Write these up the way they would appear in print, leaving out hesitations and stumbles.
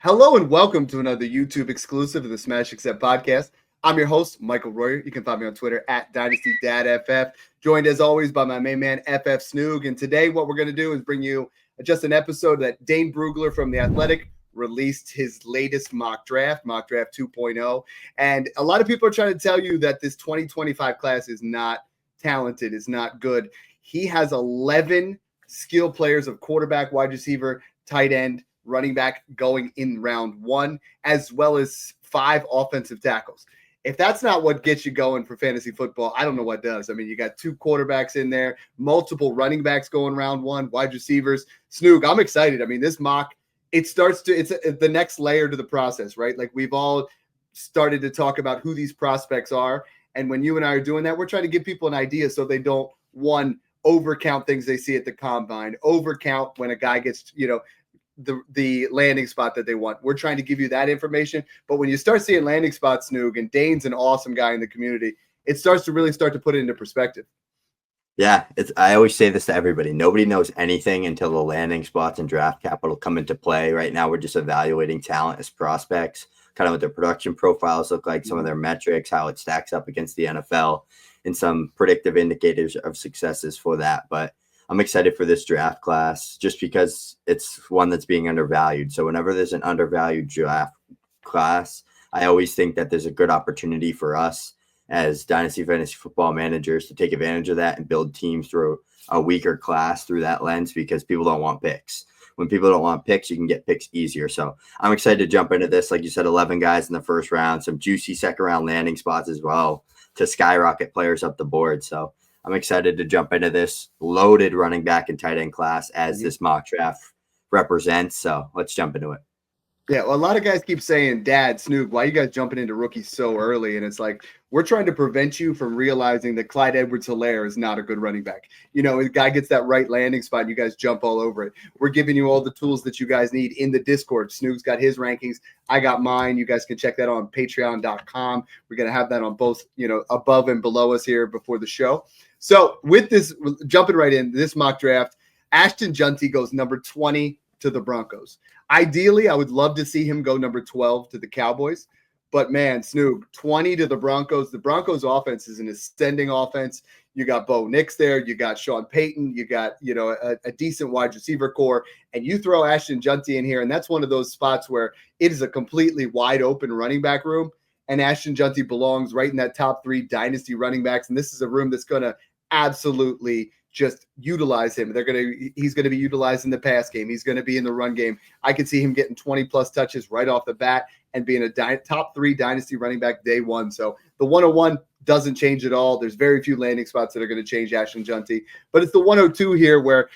Hello and welcome to another YouTube exclusive of the Smash Accept podcast. I'm your host, Michael Royer. You can find me on Twitter at DynastyDadFF. Joined as always by my main man, FF Snoog. And today what we're going to do is bring you just an episode that Dane Brugler from The Athletic released his latest mock draft 2.0. And a lot of people are trying to tell you that this 2025 class is not talented, is not good. He has 11 skill players of quarterback, wide receiver, tight end, running back going in round one, as well as 5 offensive tackles. If that's not what gets you going for fantasy football, I don't know what does. I mean, you got 2 quarterbacks in there, multiple running backs going round one, wide receivers. Snoog, I'm excited. I mean, this mock, it's the next layer to the process, right? Like we've all started to talk about who these prospects are. And when you and I are doing that, we're trying to give people an idea so they don't, one, overcount things they see at the combine, overcount when a guy gets, the landing spot that they want. We're trying to give you that information. But when you start seeing landing spots, Snoog, and Dane's an awesome guy in the community, it starts to really start to put it into perspective. Yeah, I always say this to everybody. Nobody knows anything until the landing spots and draft capital come into play. Right now, we're just evaluating talent as prospects, kind of what their production profiles look like, some of their metrics, how it stacks up against the NFL, and some predictive indicators of successes for that. But I'm excited for this draft class just because it's one that's being undervalued. So whenever there's an undervalued draft class, I always think that there's a good opportunity for us as Dynasty Fantasy Football managers to take advantage of that and build teams through a weaker class through that lens because people don't want picks. When people don't want picks, you can get picks easier. So I'm excited to jump into this. Like you said, 11 guys in the first round, some juicy second round landing spots as well to skyrocket players up the board. So I'm excited to jump into this loaded running back and tight end class as this mock draft represents. So let's jump into it. Yeah, well, a lot of guys keep saying, Dad, Snoog, why are you guys jumping into rookies so early? And it's like, we're trying to prevent you from realizing that Clyde Edwards-Helaire is not a good running back. The guy gets that right landing spot, and you guys jump all over it. We're giving you all the tools that you guys need in the Discord. Snoog's got his rankings. I got mine. You guys can check that on patreon.com. We're going to have that on both, above and below us here before the show. So with this, jumping right in, this mock draft, Ashton Jeanty goes number 20 to the Broncos. Ideally, I would love to see him go number 12 to the Cowboys. But, man, Snoog, 20 to the Broncos. The Broncos offense is an ascending offense. You got Bo Nix there. You got Sean Payton. You got, a decent wide receiver core. And you throw Ashton Jeanty in here, and that's one of those spots where it is a completely wide open running back room. And Ashton Jeanty belongs right in that top 3 dynasty running backs. And this is a room that's going to absolutely just utilize him. He's going to be utilized in the pass game. He's going to be in the run game. I could see him getting 20 plus touches right off the bat and being a top 3 dynasty running back day one. So the 101 doesn't change at all. There's very few landing spots that are going to change Ashton Jeanty, but it's the 102 here where,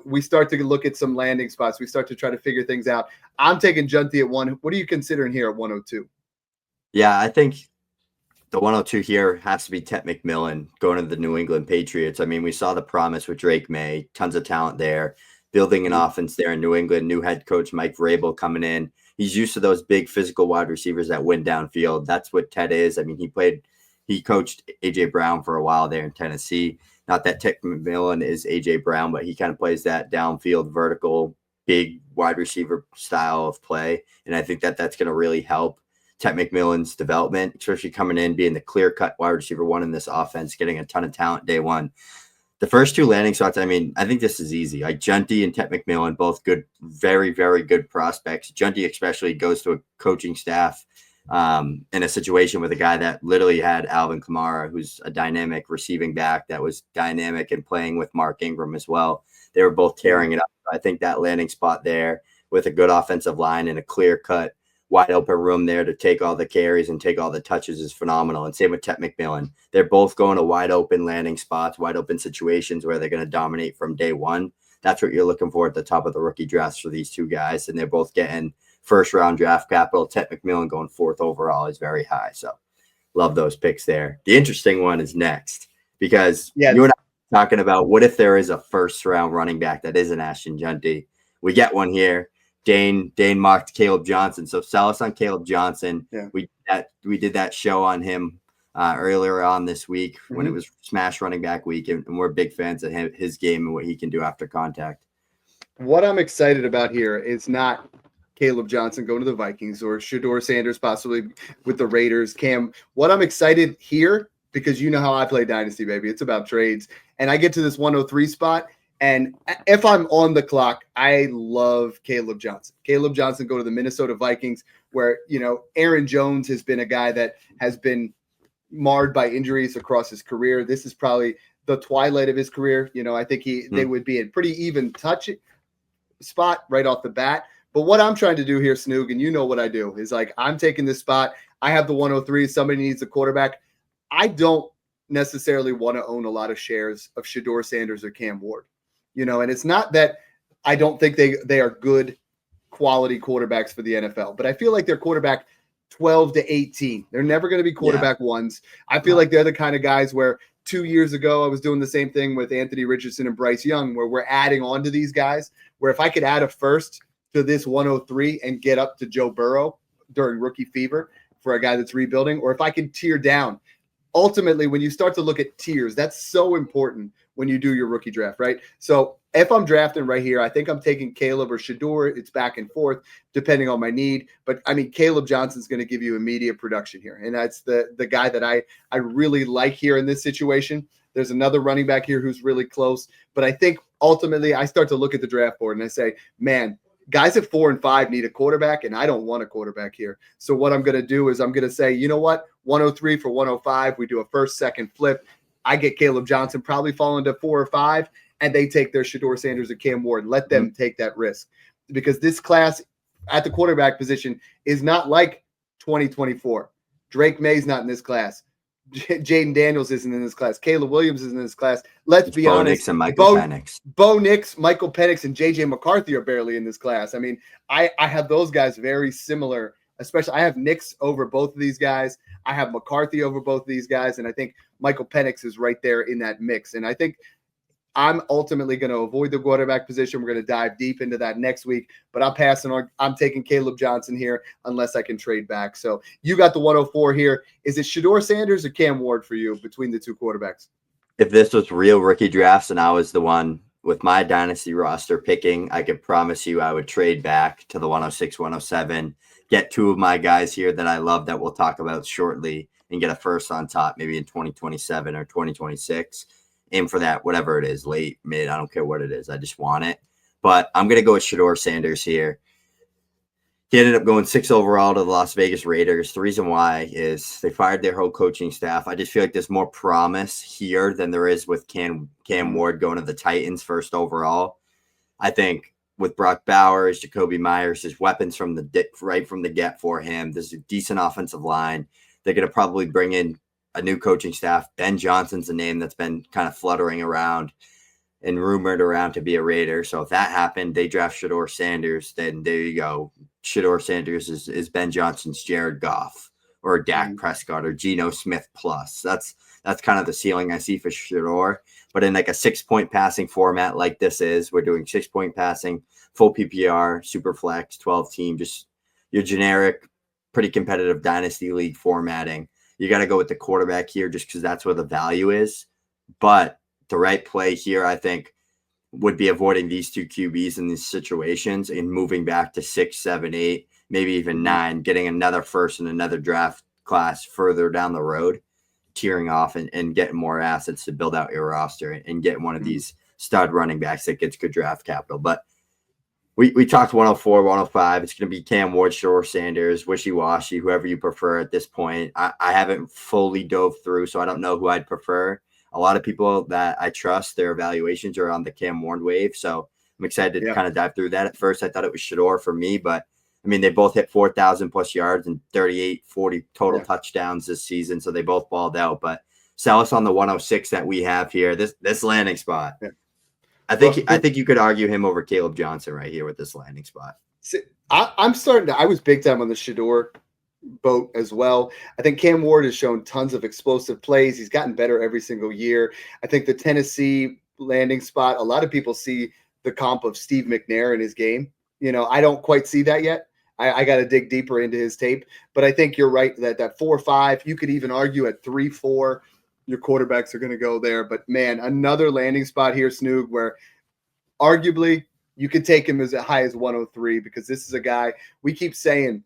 we start to look at some landing spots. We start to try to figure things out. I'm taking Jeanty at 1. What are you considering here at 102? Yeah, I think the 102 here has to be Tetairoa McMillan going to the New England Patriots. I mean, we saw the promise with Drake May, tons of talent there, building an offense there in New England, new head coach Mike Vrabel coming in. He's used to those big physical wide receivers that win downfield. That's what Ted is. I mean, he coached A.J. Brown for a while there in Tennessee. Not that Tetairoa McMillan is A.J. Brown, but he kind of plays that downfield, vertical, big wide receiver style of play. And I think that that's going to really help Tetairoa McMillan's development, especially coming in, being the clear-cut wide receiver 1 in this offense, getting a ton of talent day one. The first 2 landing spots, I mean, I think this is easy. Like Jeanty and Tetairoa McMillan, both good, very, very good prospects. Jeanty especially goes to a coaching staff in a situation with a guy that literally had Alvin Kamara, who's a dynamic receiving back that was dynamic and playing with Mark Ingram as well. They were both tearing it up. I think that landing spot there with a good offensive line and a clear-cut wide open room there to take all the carries and take all the touches is phenomenal. And same with Tetairoa McMillan. They're both going to wide open landing spots, wide open situations where they're going to dominate from day one. That's what you're looking for at the top of the rookie drafts for these 2 guys. And they're both getting first round draft capital. Tetairoa McMillan going 4th overall is very high. So love those picks there. The interesting one is next because you and I are talking about what if there is a first round running back that isn't Ashton Jeanty. We get one here. Dane mocked Kaleb Johnson. So sell us on Kaleb Johnson. Yeah. We did that show on him earlier on this week when it was Smash Running Back Week, and we're big fans of his game and what he can do after contact. What I'm excited about here is not Kaleb Johnson going to the Vikings or Shedeur Sanders possibly with the Raiders. Cam, what I'm excited here, because you know how I play Dynasty, baby. It's about trades. And I get to this 103 spot. And if I'm on the clock, I love Kaleb Johnson. Kaleb Johnson go to the Minnesota Vikings, where, you know, Aaron Jones has been a guy that has been marred by injuries across his career. This is probably the twilight of his career. You know, I think they would be in pretty even touch spot right off the bat. But what I'm trying to do here, Snoog, and you know what I do, is like I'm taking this spot. I have the 103. Somebody needs a quarterback. I don't necessarily want to own a lot of shares of Shedeur Sanders or Cam Ward. You know, and it's not that I don't think they are good quality quarterbacks for the NFL, but I feel like they're quarterback 12 to 18. They're never going to be quarterback ones. I feel like they're the kind of guys where 2 years ago I was doing the same thing with Anthony Richardson and Bryce Young, where we're adding on to these guys, where if I could add a first to this 103 and get up to Joe Burrow during rookie fever for a guy that's rebuilding, or if I could tier down. Ultimately, when you start to look at tiers, that's so important when you do your rookie draft, right? So if I'm drafting right here, I think I'm taking Kaleb or Shedeur. It's back and forth depending on my need. But, I mean, Kaleb Johnson's going to give you immediate production here. And that's the guy that I really like here in this situation. There's another running back here who's really close. But I think ultimately I start to look at the draft board and I say, man, guys at 4 and 5 need a quarterback, and I don't want a quarterback here. So what I'm going to do is I'm going to say, you know what, 103 for 105. We do a first, second flip. I get Kaleb Johnson probably falling to 4 or 5, and they take their Shedeur Sanders or Cam Ward. Let them take that risk, because this class at the quarterback position is not like 2024. Drake May's not in this class. Jaden Daniels isn't in this class. Caleb Williams isn't in this class. Let's be honest. Nix and Michael Penix. Bo Nix, Michael Penix, and J.J. McCarthy are barely in this class. I mean, I have those guys very similar, especially I have Nix over both of these guys. I have McCarthy over both of these guys, and I think Michael Penix is right there in that mix. And I think I'm ultimately going to avoid the quarterback position. We're going to dive deep into that next week, but I'm passing on. I'm taking Kaleb Johnson here unless I can trade back. So you got the 104 here. Is it Shedeur Sanders or Cam Ward for you between the two quarterbacks? If this was real rookie drafts and I was the one with my dynasty roster picking, I could promise you I would trade back to the 106, 107, get two of my guys here that I love that we'll talk about shortly, and get a first on top maybe in 2027 or 2026. Aim for that, whatever it is, late, mid, I don't care what it is. I just want it. But I'm going to go with Shedeur Sanders here. He ended up going 6 overall to the Las Vegas Raiders. The reason why is they fired their whole coaching staff. I just feel like there's more promise here than there is with Cam Ward going to the Titans first overall. I think with Brock Bowers, Jacoby Myers, his weapons from right from the get for him. There's a decent offensive line. They're going to probably bring in a new coaching staff. Ben Johnson's a name that's been kind of fluttering around and rumored around to be a Raider. So if that happened, they draft Shedeur Sanders, then there you go. Shedeur Sanders is Ben Johnson's Jared Goff or Dak Prescott or Geno Smith plus. That's kind of the ceiling I see for Shedeur. But in like a 6-point passing format like this is, we're doing 6-point passing, full PPR, super flex, 12 team, just your generic, pretty competitive dynasty league formatting. You got to go with the quarterback here just because that's where the value is. But the right play here, I think, would be avoiding these two QBs in these situations and moving back to 6, 7, 8, maybe even 9, getting another first and another draft class further down the road, tearing off and getting more assets to build out your roster and get one of these stud running backs that gets good draft capital. But we talked 104, 105. It's going to be Cam Ward, Shedeur Sanders, wishy-washy, whoever you prefer at this point. I haven't fully dove through, so I don't know who I'd prefer. A lot of people that I trust, their evaluations are on the Cam Ward wave, so I'm excited to kind of dive through that. At first, I thought it was Shedeur for me, but, I mean, they both hit 4,000-plus yards and 38, 40 total touchdowns this season, so they both balled out. But sell us on the 106 that we have here, this landing spot. Yeah. I think you could argue him over Kaleb Johnson right here with this landing spot. See, I'm starting to – I was big time on the Shedeur boat as well. I think Cam Ward has shown tons of explosive plays. He's gotten better every single year. I think the Tennessee landing spot, a lot of people see the comp of Steve McNair in his game. You know, I don't quite see that yet. I got to dig deeper into his tape. But I think you're right that 4-5, you could even argue at 3-4, your quarterbacks are going to go there. But, man, another landing spot here, Snoog, where arguably You could take him as high as 103 because this is a guy we keep saying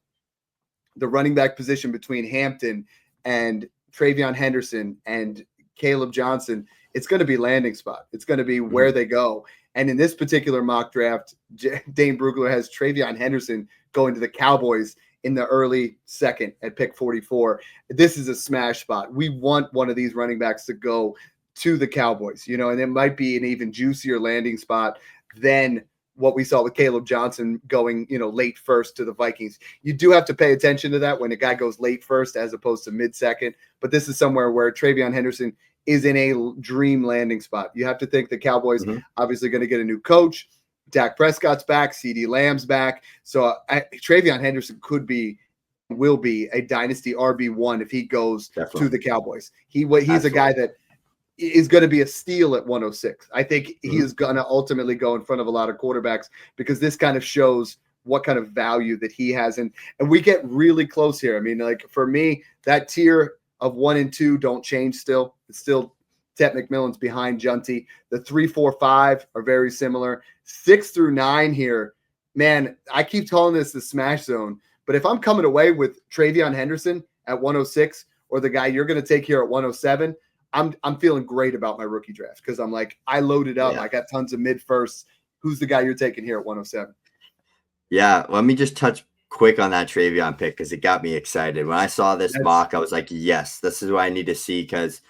the running back position between Hampton and TreVeyon Henderson and Kaleb Johnson, it's going to be landing spot. It's going to be where they go. And in this particular mock draft, Dane Brugler has TreVeyon Henderson going to the Cowboys in the early second at pick 44. This is a smash spot. We want one of these running backs to go to the Cowboys, and it might be an even juicier landing spot than what we saw with Kaleb Johnson going, late first to the Vikings. You do have to pay attention to that when a guy goes late first as opposed to mid-second. But this is somewhere where TreVeyon Henderson is in a dream landing spot. You have to think the Cowboys obviously going to get a new coach. Dak Prescott's back. CeeDee Lamb's back. So TreVeyon Henderson will be a dynasty RB1 if he goes to the Cowboys. He's a guy that is going to be a steal at 106. I think he is going to ultimately go in front of a lot of quarterbacks because this kind of shows what kind of value that he has. And we get really close here. I mean, like for me, that tier of 1 and 2 don't change still. It's still Tetairoa McMillan's behind Jeanty. The 3, 4, 5 are very similar. 6 through 9 here, man, I keep calling this the smash zone. But if I'm coming away with TreVeyon Henderson at 106 or the guy you're going to take here at 107, I'm feeling great about my rookie draft because I'm like, I loaded up. Yeah. I got tons of mid-firsts. Who's the guy you're taking here at 107? Yeah, let me just touch quick on that TreVeyon pick because it got me excited. When I saw this mock, I was like, yes, this is what I need to see because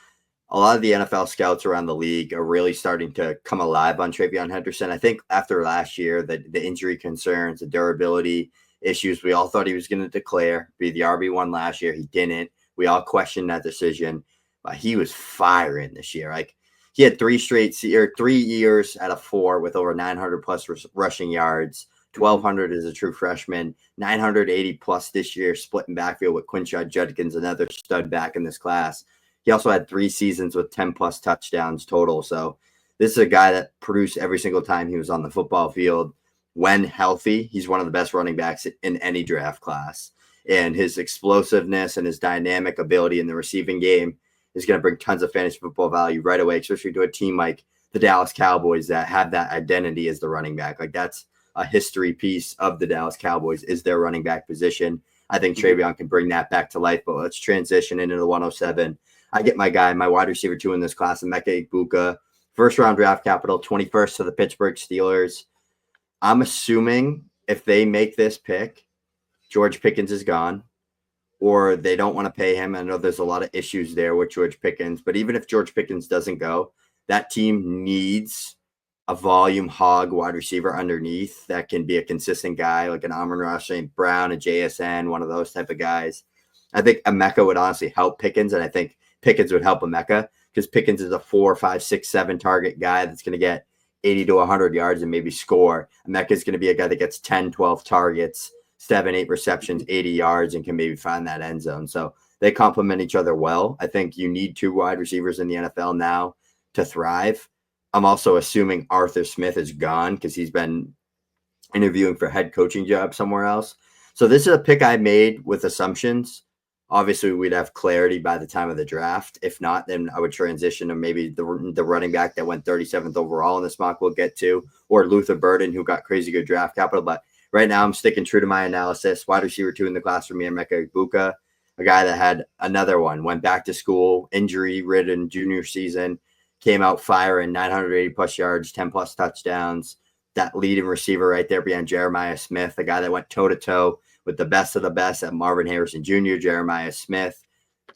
a lot of the NFL scouts around the league are really starting to come alive on TreVeyon Henderson. I think after last year, the injury concerns, the durability issues, we all thought he was going to be the RB1 last year. He didn't. We all questioned that decision. But he was firing this year. Like he had 3 years out of 4 with over 900 plus rushing yards, 1,200 as a true freshman, 980 plus this year, splitting backfield with Quinshon Judkins, another stud back in this class. He also had 3 seasons with 10 plus touchdowns total. So this is a guy that produced every single time he was on the football field. When healthy, he's one of the best running backs in any draft class. And his explosiveness and his dynamic ability in the receiving game is going to bring tons of fantasy football value right away, especially to a team like the Dallas Cowboys that have that identity as the running back. Like that's a history piece of the Dallas Cowboys is their running back position. I think TreVeyon can bring that back to life, but let's transition into the 107. I get my guy, my wide receiver 2 in this class, Emeka Egbuka, first round draft capital, 21st to the Pittsburgh Steelers. I'm assuming if they make this pick, George Pickens is gone. Or they don't want to pay him. I know there's a lot of issues there with George Pickens, but even if George Pickens doesn't go, that team needs a volume hog wide receiver underneath that can be a consistent guy like an Amon-Ra St. Brown, a JSN, one of those type of guys. I think Emeka would honestly help Pickens, and I think Pickens would help Emeka because Pickens is a 4, 5, 6, 7 target guy that's going to get 80 to 100 yards and maybe score. Emeka is going to be a guy that gets 10, 12 targets, 7, 8 receptions, 80 yards, and can maybe find that end zone. So they complement each other well. I think you need 2 wide receivers in the NFL now to thrive. I'm also assuming Arthur Smith is gone because he's been interviewing for head coaching job somewhere else. So this is a pick I made with assumptions. Obviously, we'd have clarity by the time of the draft. If not, then I would transition to maybe the running back that went 37th overall in this mock we'll get to, or Luther Burden, who got crazy good draft capital. But right now, I'm sticking true to my analysis. Wide receiver 2 in the class for me, Emeka Egbuka, a guy that had another one, went back to school, injury-ridden junior season, came out firing 980 plus yards, 10 plus touchdowns. That leading receiver right there behind Jeremiah Smith, the guy that went toe-to-toe with the best of the best at Marvin Harrison Jr., Jeremiah Smith.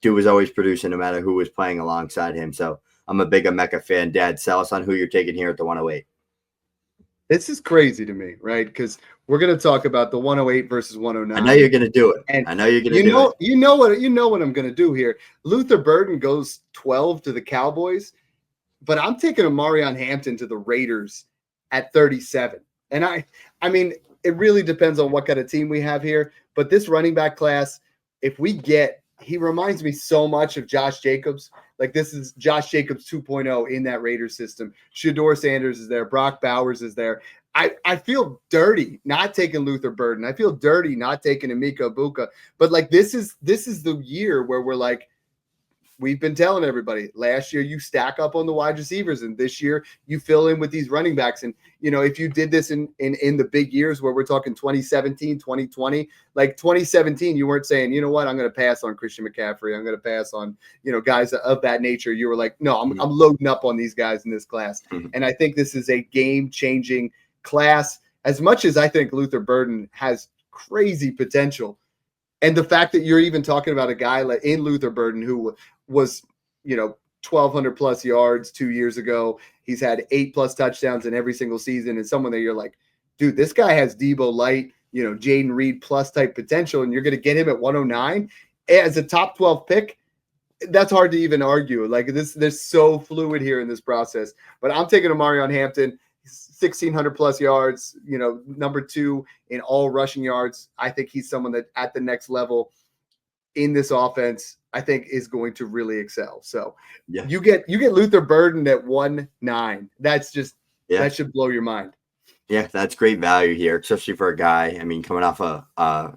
Dude was always producing no matter who was playing alongside him. So I'm a big Emeka fan. Dad, sell us on who you're taking here at the 108. This is crazy to me, right? Because we're going to talk about the 108 versus 109. I know you're going to do it. And I know you're going to do it. You know what I'm going to do here. Luther Burden goes 12 to the Cowboys, but I'm taking Omarion Hampton to the Raiders at 37. And I mean, it really depends on what kind of team we have here. But this running back class, if we get, he reminds me so much of Josh Jacobs. Like this is Josh Jacobs 2.0 in that Raiders system. Shedeur Sanders is there. Brock Bowers is there. I feel dirty not taking Luther Burden. I feel dirty not taking Emeka Egbuka. But like this is the year where we're like, we've been telling everybody last year you stack up on the wide receivers, and this year you fill in with these running backs. And, if you did this in the big years where we're talking 2017, 2020, like 2017, you weren't saying, you know what, I'm going to pass on Christian McCaffrey. I'm going to pass on, guys of that nature. You were like, no, I'm loading up on these guys in this class. And I think this is a game-changing class. As much as I think Luther Burden has crazy potential, and the fact that you're even talking about a guy like in Luther Burden who was, 1,200 plus yards 2 years ago. He's had 8+ touchdowns in every single season. And someone that you're like, dude, this guy has Debo Light, Jaden Reed plus type potential. And you're going to get him at 109 as a top 12 pick. That's hard to even argue. Like they're so fluid here in this process. But I'm taking Omarion Hampton. 1,600 plus yards, number 2 in all rushing yards. I think he's someone that at the next level in this offense, I think is going to really excel. So you get Luther Burden at 1.9. That's just, that should blow your mind. Yeah, that's great value here, especially for a guy, coming off a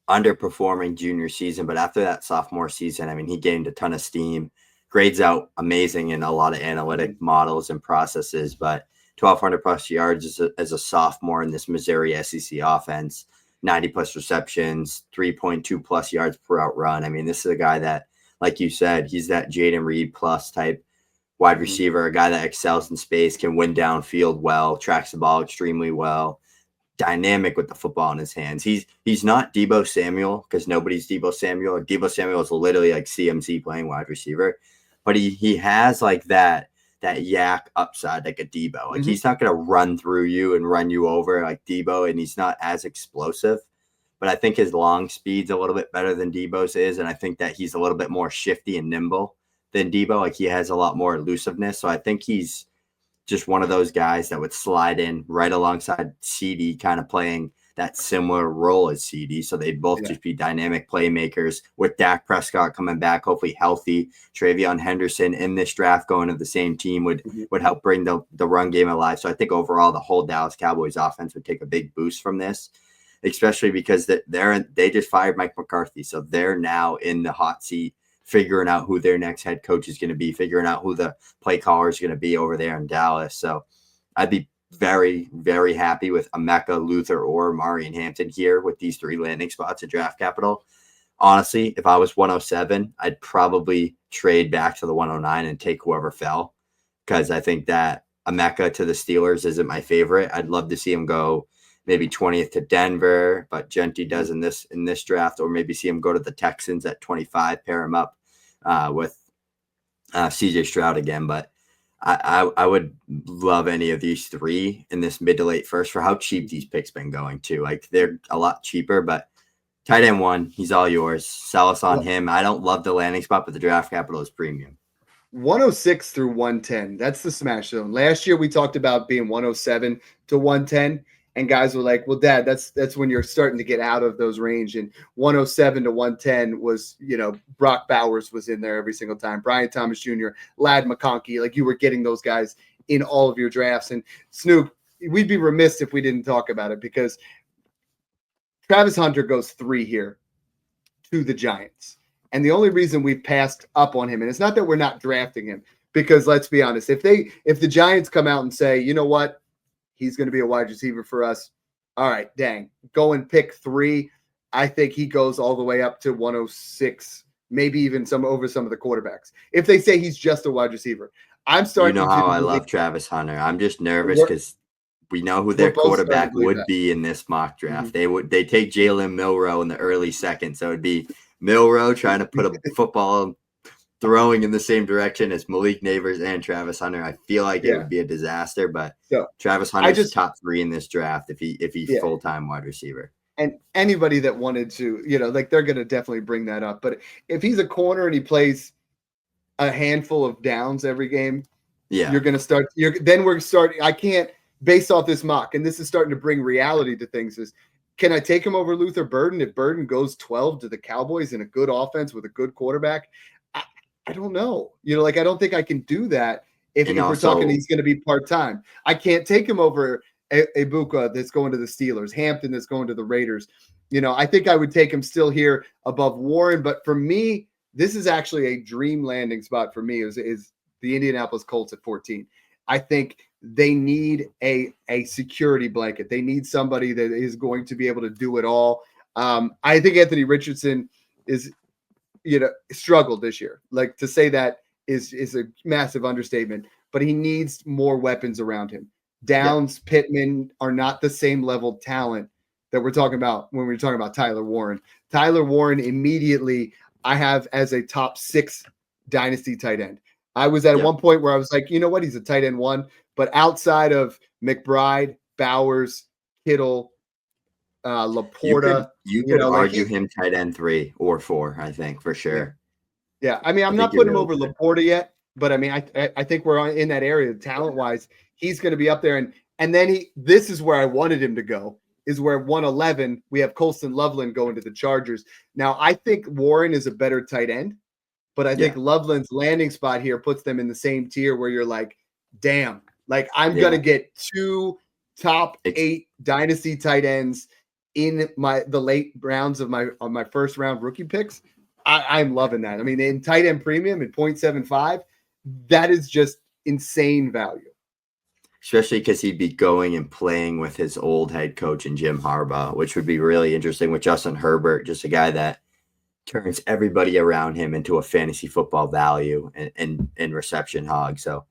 underperforming junior season, but after that sophomore season, he gained a ton of steam, grades out amazing in a lot of analytic models and processes, but 1,200 plus yards as a sophomore in this Missouri SEC offense, 90 plus receptions, 3.2 plus yards per out run. This is a guy that, like you said, he's that Jaden Reed plus type wide receiver, a guy that excels in space, can win downfield well, tracks the ball extremely well, dynamic with the football in his hands. He's not Deebo Samuel, because nobody's Deebo Samuel. Deebo Samuel is literally like CMC playing wide receiver, but he has like that yak upside like a Debo. Like he's not going to run through you and run you over like Debo, and he's not as explosive. But I think his long speed's a little bit better than Debo's is, and I think that he's a little bit more shifty and nimble than Debo. Like he has a lot more elusiveness. So I think he's just one of those guys that would slide in right alongside CD, kind of playing that similar role as CD. So they'd both just be dynamic playmakers with Dak Prescott coming back, hopefully healthy. TreVeyon Henderson in this draft going to the same team would help bring the run game alive. So I think overall the whole Dallas Cowboys offense would take a big boost from this, especially because they just fired Mike McCarthy. So they're now in the hot seat, figuring out who their next head coach is going to be, figuring out who the play caller is going to be over there in Dallas. So I'd be very, very happy with Emeka, Luther, or Omarion Hampton here with these 3 landing spots at draft capital. Honestly, if I was 107, I'd probably trade back to the 109 and take whoever fell, because I think that Emeka to the Steelers isn't my favorite. I'd love to see him go maybe 20th to Denver, but Jeanty does in this draft, or maybe see him go to the Texans at 25, pair him up with CJ Stroud again. But I would love any of these 3 in this mid to late first for how cheap these picks been going too. Like they're a lot cheaper, but tight end 1, he's all yours. Sell us on him. I don't love the landing spot, but the draft capital is premium. 106 through 110. That's the smash zone. Last year we talked about being 107 to 110. And guys were like, well, Dad, that's when you're starting to get out of those range. And 107 to 110 was, Brock Bowers was in there every single time. Brian Thomas Jr., Ladd McConkey, like you were getting those guys in all of your drafts. And Snoog, we'd be remiss if we didn't talk about it, because Travis Hunter goes 3 here to the Giants. And the only reason we've passed up on him, and it's not that we're not drafting him, because let's be honest, if the Giants come out and say, you know what, he's going to be a wide receiver for us, all right, dang, go and pick 3. I think he goes all the way up to 106, maybe even over some of the quarterbacks. If they say he's just a wide receiver, I'm starting. How I love Travis Hunter. I'm just nervous because we know who their quarterback would be in this mock draft. They take Jalen Milroe in the early second, so it'd be Milroe trying to put a football throwing in the same direction as Malik Neighbors and Travis Hunter. I feel like it would be a disaster, but Travis Hunter's top 3 in this draft if he's full-time wide receiver. And anybody that wanted to, they're going to definitely bring that up. But if he's a corner and he plays a handful of downs every game, you're going to start. Then we're starting. I can't, based off this mock, and this is starting to bring reality to things, is can I take him over Luther Burden if Burden goes 12 to the Cowboys in a good offense with a good quarterback? I don't know. I don't think I can do that if we're talking he's going to be part-time. I can't take him over Egbuka that's going to the Steelers, Hampton that's going to the Raiders. I think I would take him still here above Warren. But for me, this is actually a dream landing spot for me is the Indianapolis Colts at 14. I think they need a security blanket. They need somebody that is going to be able to do it all. I think Anthony Richardson is, struggled this year. Like, to say that is a massive understatement, but he needs more weapons around him. Downs, Pittman are not the same level of talent that we're talking about when we're talking about Tyler Warren. Tyler Warren immediately I have as a top 6 dynasty tight end. I was at one point where I was like, you know what? He's a tight end 1, but outside of McBride, Bowers, Kittle, Laporta, you could argue him tight end 3 or 4, I think, for sure. Yeah. I mean, I'm not putting him over Laporta yet, but I mean, I think we're in that area talent wise. He's going to be up there. And then this is where I wanted him to go, is where 111, we have Colston Loveland going to the Chargers. Now, I think Warren is a better tight end, but I think Loveland's landing spot here puts them in the same tier where you're like, damn, like I'm going to get 2 top 8 dynasty tight ends in the late rounds of my first round rookie picks. I'm loving that. I mean, in tight end premium at 0.75, that is just insane value. Especially because he'd be going and playing with his old head coach and Jim Harbaugh, which would be really interesting with Justin Herbert, just a guy that turns everybody around him into a fantasy football value and reception hog. So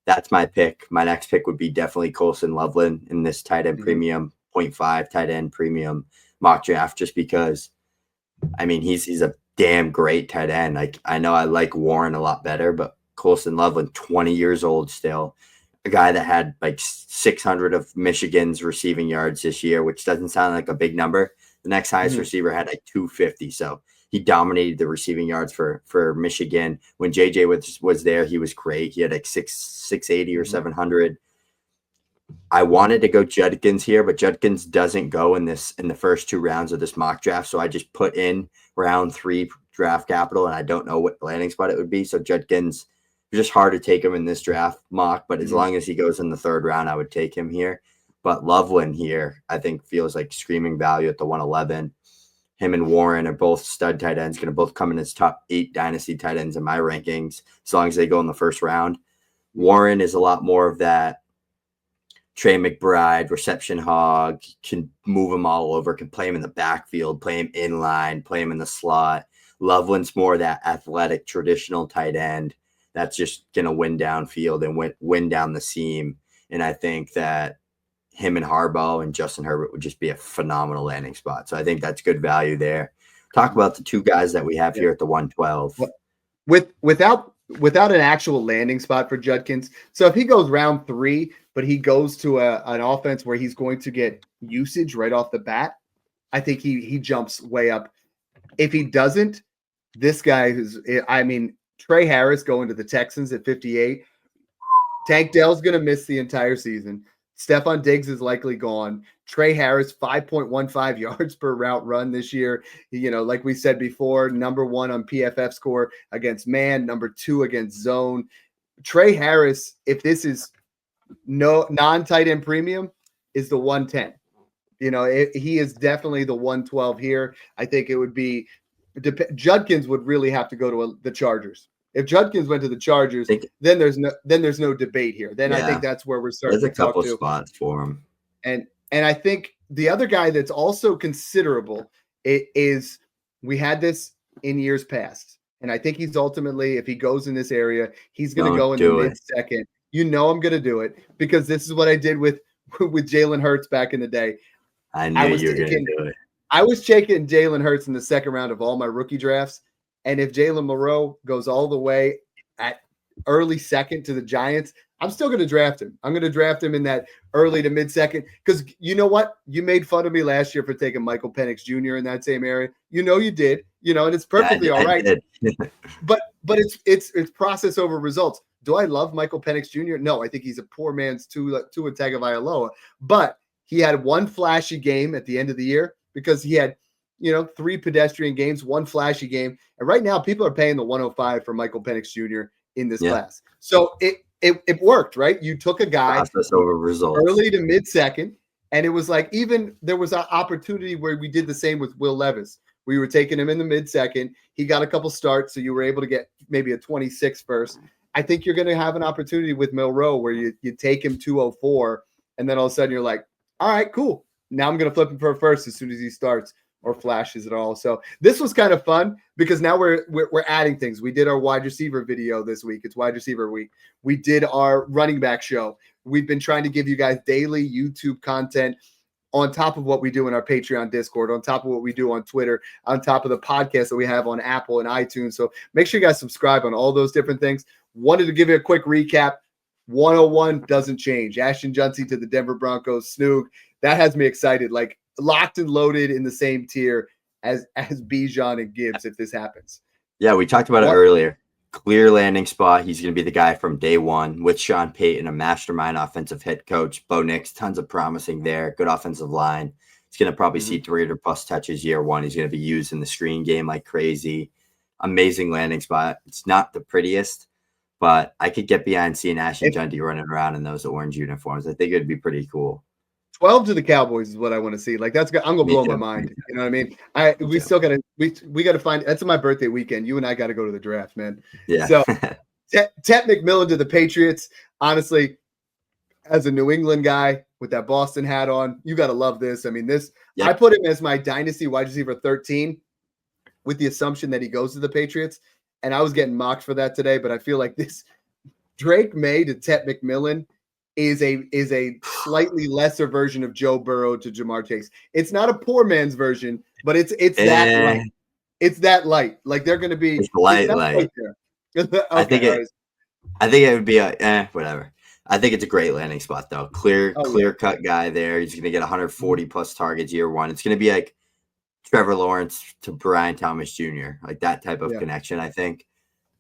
that's my pick. My next pick would be definitely Colston Loveland in this tight end premium 0.5 tight end premium mock draft, just because, I mean, he's a damn great tight end. Like, I know I like Warren a lot better, but Colston Loveland, 20 years old still, a guy that had like 600 of Michigan's receiving yards this year, which doesn't sound like a big number. The next highest receiver had like 250. So he dominated the receiving yards for Michigan. When JJ was there, he was great. He had like 680 or 700. I wanted to go Judkins here, but Judkins doesn't go in the first 2 rounds of this mock draft. So I just put in round 3 draft capital, and I don't know what landing spot it would be. So Judkins, just hard to take him in this draft mock, but as long as he goes in the 3rd round, I would take him here. But Loveland here, I think, feels like screaming value at the 111. Him and Warren are both stud tight ends, going to both come in as top 8 dynasty tight ends in my rankings, as long as they go in the 1st round. Warren is a lot more of that Trey McBride reception hog, can move him all over, can play him in the backfield, play him in line, play him in the slot. Loveland's more that athletic, traditional tight end that's just going to win downfield and win down the seam. And I think that him and Harbaugh and Justin Herbert would just be a phenomenal landing spot. So I think that's good value there. Talk about the 2 guys that we have here at the 112. Without an actual landing spot for Judkins. So if he goes round 3, but he goes to an offense where he's going to get usage right off the bat, I think he jumps way up. If he doesn't, this guy Tre Harris going to the Texans at 58. Tank Dell's going to miss the entire season. Stephon Diggs is likely gone. Tre Harris, 5.15 yards per route run this year. Like we said before, number 1 on PFF score against man, number 2 against zone. Tre Harris, if this is no non-tight end premium, is the 110. He is definitely the 112 here. I think it would be Judkins would really have to go to the Chargers. If Judkins went to the Chargers, then there's no debate here. Then I think that's where we're starting. There's a couple spots for him. And I think the other guy that's also considerable is, we had this in years past, and I think he's ultimately, if he goes in this area, he's going to go in the mid-second. I'm going to do it, because this is what I did with Jalen Hurts back in the day. I knew you were going to do it. I was taking Jalen Hurts in the 2nd round of all my rookie drafts. And if Jalen Moreau goes all the way at early 2nd to the Giants, I'm still going to draft him. I'm going to draft him in that early to mid-second, because you know what? You made fun of me last year for taking Michael Penix Jr. in that same area. You did, and it's perfectly all right. but it's process over results. Do I love Michael Penix Jr.? No, I think he's a poor man's Tua Tagovailoa. But he had one flashy game at the end of the year, because he had 3 pedestrian games, 1 flashy game. And right now, people are paying the 105 for Michael Penix Jr. in this class. So it worked, right? You took a guy process over results early to mid-second, and it was like, even there was an opportunity where we did the same with Will Levis, where you were taking him in the mid-second. He got a couple starts, so you were able to get maybe a 26 first. I think you're going to have an opportunity with Milroe where you take him 204, and then all of a sudden you're like, all right, cool. Now I'm going to flip him for a first as soon as he starts or flashes at all. So this was kind of fun because now we're adding things. We did our wide receiver video this week. It's wide receiver week. We did our running back show. We've been trying to give you guys daily YouTube content on top of what we do in our Patreon Discord, on top of what we do on Twitter, on top of the podcast that we have on Apple and iTunes. So make sure you guys subscribe on all those different things. Wanted to give you a quick recap. 101 doesn't change. Ashton Jeanty to the Denver Broncos. Snoog. That has me excited. Like, locked and loaded in the same tier as Bijan and Gibbs if this happens. Yeah, we talked about it earlier. Clear landing spot. He's going to be the guy from day one with Sean Payton, a mastermind offensive head coach. Bo Nix, tons of promising there. Good offensive line. He's going to probably see 300-plus touches year one. He's going to be used in the screen game like crazy. Amazing landing spot. It's not the prettiest, but I could get behind seeing Ashton Jeanty running around in those orange uniforms. I think it would be pretty cool. 12 to the Cowboys is what I want to see. Like, that's good. I'm gonna blow my mind. You know what I mean? We still gotta we gotta find. That's my birthday weekend. You and I got to go to the draft, man. Yeah. So Tet McMillan to the Patriots. Honestly, as a New England guy with that Boston hat on, you got to love this. I mean, this. Yep. I put him as my dynasty wide receiver 13, with the assumption that he goes to the Patriots, and I was getting mocked for that today. But I feel like this Drake May to Tet McMillan is a slightly lesser version of Joe Burrow to Jamar Chase. It's not a poor man's version, but it's that light. It's that light. Like, they're going to be light. Okay, I think it would be whatever. I think it's a great landing spot though. Clear cut guy there. He's going to get 140 plus targets year one. It's going to be like Trevor Lawrence to Brian Thomas Jr. Like that type of connection. I think.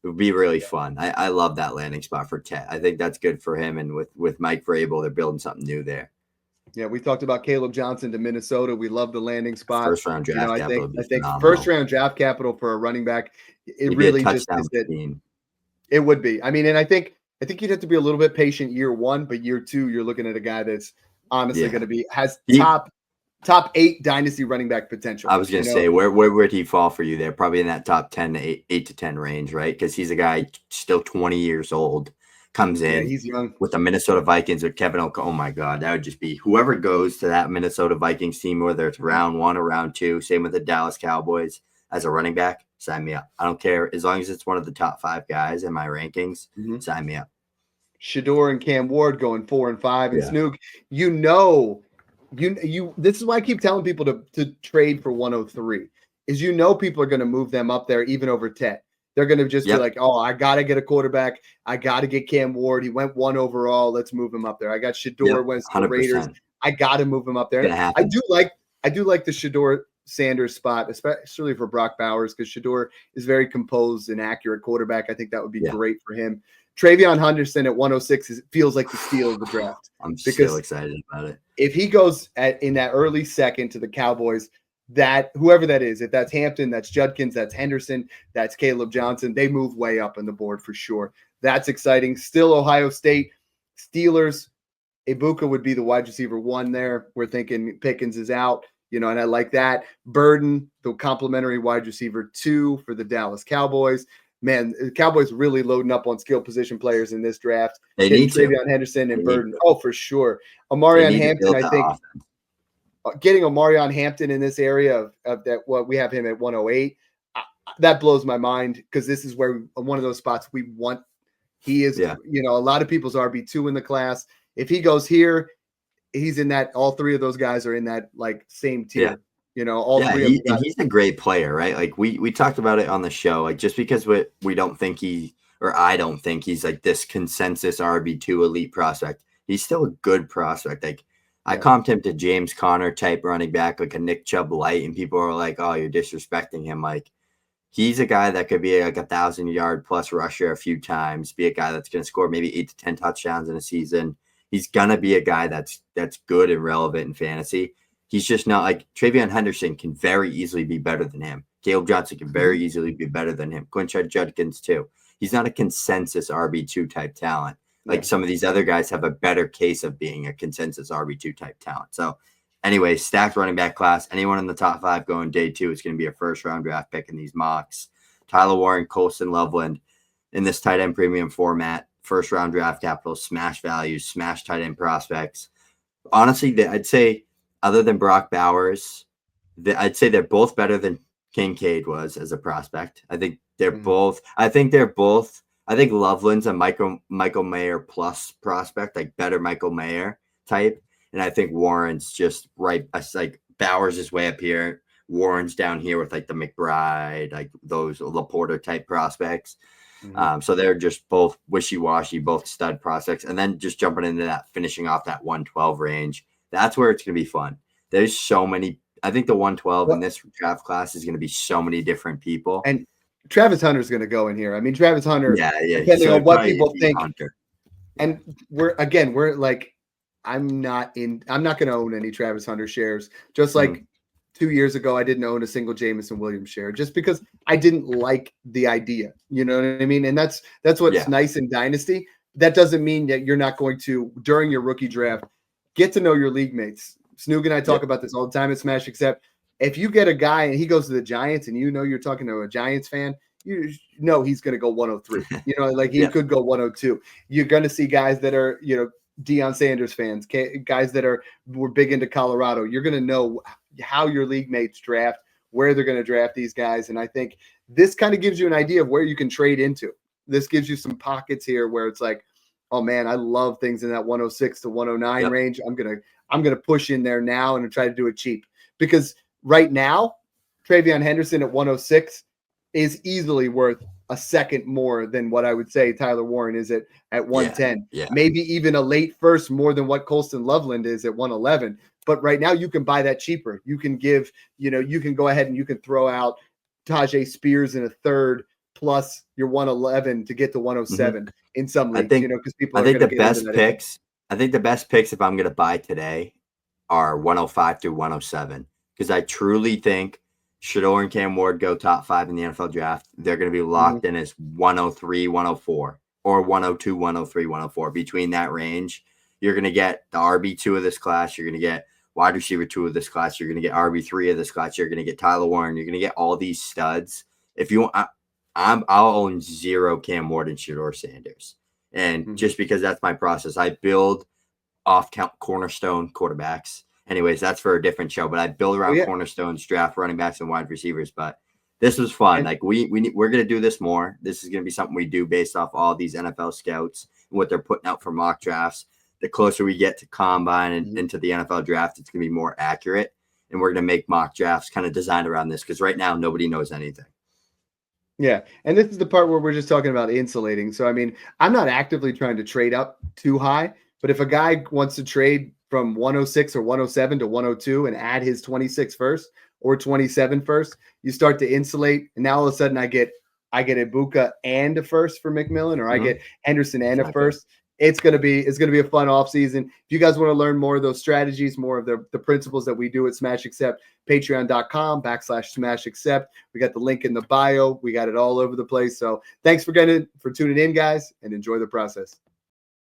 It would be really fun. I love that landing spot for Tet. I think that's good for him. And with Mike Vrabel, they're building something new there. Yeah, we talked about Kaleb Johnson to Minnesota. We love the landing spot. First round draft capital. I think first round draft capital for a running back. It really just is it. It would be. I mean, and I think you'd have to be a little bit patient year one, but year two, you're looking at a guy that's honestly going to be top 8 dynasty running back potential. I was going to say, where would he fall for you there? Probably in that top 10 to 8 to 10 range, right? Because he's a guy still 20 years old, comes in he's young. With the Minnesota Vikings with Kevin O'Connell. Oh, my God. That would just be whoever goes to that Minnesota Vikings team, whether it's round 1 or round 2, same with the Dallas Cowboys as a running back, sign me up. I don't care. As long as it's one of the top 5 guys in my rankings, sign me up. Shedeur and Cam Ward going 4 and 5. And Snoog, this is why I keep telling people to trade for 103 is people are going to move them up there even over Tet. They're going to just be like, oh, I got to get a quarterback. I got to get Cam Ward. He went 1 overall. Let's move him up there. I got Shedeur went to the Raiders. I got to move him up there. I do like the Shedeur Sanders spot, especially for Brock Bowers, because Shedeur is very composed and accurate quarterback. I think that would be great for him. TreVeyon Henderson at 106 feels like the steal of the draft. I'm so excited about it. If he goes in that early second to the Cowboys, that whoever that is, if that's Hampton, that's Judkins, that's Henderson, that's Kaleb Johnson, they move way up on the board for sure. That's exciting. Still Ohio State, Steelers, Egbuka would be the wide receiver 1 there. We're thinking Pickens is out, and I like that. Burden, the complimentary wide receiver 2 for the Dallas Cowboys. Man, the Cowboys really loading up on skill position players in this draft. They need TreVeyon Henderson and Burden. Oh, for sure. Omarion Hampton, I think. Getting Omarion Hampton in this area of that, what we have him at 108, that blows my mind because this is where one of those spots we want. He is, a lot of people's RB2 in the class. If he goes here, he's in that. All 3 of those guys are in that like same tier. Yeah. All 3 of them. He's a great player, right? Like we talked about it on the show. Like just because we don't think I don't think he's like this consensus RB2 elite prospect. He's still a good prospect. Like I comped him to James Conner type running back, like a Nick Chubb light, and people are like, "Oh, you're disrespecting him." Like he's a guy that could be like 1,000-yard plus rusher a few times, be a guy that's going to score maybe 8 to 10 touchdowns in a season. He's gonna be a guy that's good and relevant in fantasy. He's just not like TreVeyon Henderson can very easily be better than him. Kaleb Johnson can very easily be better than him. Quinshon Judkins too. He's not a consensus RB2 type talent. Like some of these other guys have a better case of being a consensus RB2 type talent. So Anyway, stacked running back class. Anyone in the top 5 going day 2 is going to be a first-round draft pick in these mocks. Tyler Warren, Colston Loveland in this tight end premium format. First-round draft capital, smash values, smash tight end prospects. Honestly, I'd say other than Brock Bowers, I'd say they're both better than Kincaid was as a prospect. I think they're both. I think Loveland's a Michael Mayer plus prospect, like better Michael Mayer type. And I think Warren's just right. Like Bowers is way up here. Warren's down here with like the McBride, like those Laporta type prospects. So they're just both wishy-washy, both stud prospects. And then just jumping into that, finishing off that 112 range. That's where it's going to be fun. There's so many. I think the 112 in this draft class is going to be so many different people. And Travis Hunter's going to go in here. I mean, Travis Hunter, depending so on what people think. Hunter. And we're like, I'm not going to own any Travis Hunter shares. Just like 2 years ago, I didn't own a single Jameson Williams share just because I didn't like the idea. You know what I mean? And that's what's nice in Dynasty. That doesn't mean that you're not going to, during your rookie draft, get to know your league mates. Snoog and I talk about this all the time at Smash Accept. If you get a guy and he goes to the Giants and you know you're talking to a Giants fan, you know he's going to go 103. You know, like he could go 102. You're going to see guys that are, you know, Deion Sanders fans, guys that were big into Colorado. You're going to know how your league mates draft, where they're going to draft these guys. And I think this kind of gives you an idea of where you can trade into. This gives you some pockets here where it's like, oh man, I love things in that 106 to 109 range. I'm going to push in there now and try to do it cheap, because right now, TreVeyon Henderson at 106 is easily worth a second more than what I would say Tyler Warren is at 110. Maybe even a late first more than what Colston Loveland is at 111. But right now you can buy that cheaper. You can you can go ahead and you can throw out Tajay Spears in a third plus your 111 to get to 107 in some leagues. Because people I think the best picks. I think the best picks, if I'm going to buy today, are 105 through 107, because I truly think Shedeur and Cam Ward go top 5 in the NFL draft. They're going to be locked in as 103, 104, or 102, 103, 104. Between that range, you're going to get the RB2 of this class. You're going to get wide receiver 2 of this class. You're going to get RB3 of this class. You're going to get Tyler Warren. You're going to get all these studs. If you want, I'll own 0 Cam Ward and Shedeur Sanders. And just because that's my process, I build off count cornerstone quarterbacks. Anyways, that's for a different show, but I build around cornerstones, draft running backs and wide receivers. But this was fun. And like we're going to do this more. This is going to be something we do based off all these NFL scouts and what they're putting out for mock drafts. The closer we get to combine and into the NFL draft, it's going to be more accurate. And we're going to make mock drafts kind of designed around this, because right now nobody knows anything. Yeah. And this is the part where we're just talking about insulating. So, I mean, I'm not actively trying to trade up too high, but if a guy wants to trade from 106 or 107 to 102 and add his 26 first or 27 first, you start to insulate. And now all of a sudden I get Egbuka and a first for McMillan, or I get Henderson and a first. It's gonna be a fun offseason. If you guys want to learn more of those strategies, more of the principles that we do at Smash Accept, patreon.com/Smash Accept. We got the link in the bio. We got it all over the place. So thanks for tuning in, guys, and enjoy the process.